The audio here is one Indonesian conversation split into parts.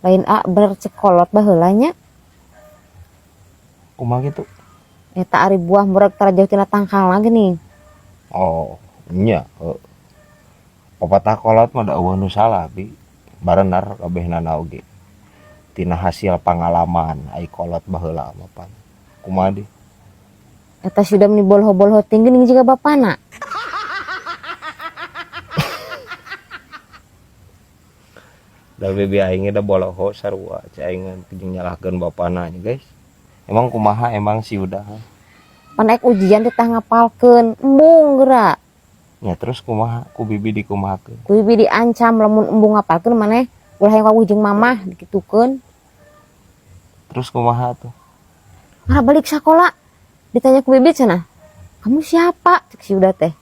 lain bercekolot baheulanya kumaha gitu. eta ari buah murag tara jauh tina tangkalna geuning. Oh nya pepatah kolot mah da eueuh nu salah bi barenar kabehna oge tina hasil pengalaman ai kolot baheula mah pan kumaha deui. Eta sudah meni bolho-bolho tinggi ning jiga bapana. Da bibi aing da boloho sarua cai aing jeung nyalahkeun bapana nya guys. Emang kumaha emang si udah. Pan ujian teh tah ngapalkeun embung geura. Ya terus kumaha ku bibi dikumahakeun. Ku bibi diancam lamun embung ngapalkeun maneh ulah hayang kawuh jeung mamah dikitukeun. Terus kumaha tuh? Mara balik sakola ditanya ku bibi cenah. Kamu siapa? Cek si udah teh.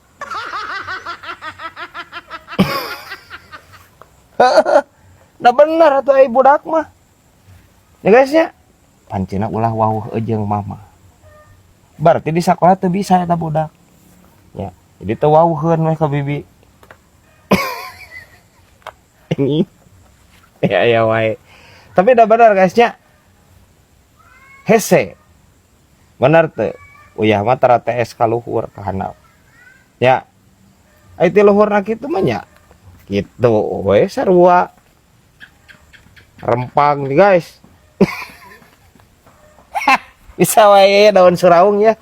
Nah bener atuh ai budak mah. Ya guys ya. Pancina ulah wawuh jeung mama. Berarti di sekolah teu bisa eta budak. Ya, jadi teu wawuheun we ka bibi. Ini. Ya wae. Tapi udah bener guys nya. Hese. Bener teu. Uyah mah tara TS ka luhur ka handap. Ya. Ai ti luhurna kitu mah nya. Gitu we sarua. Rempang nih guys. Bisa wae daun suraung ya.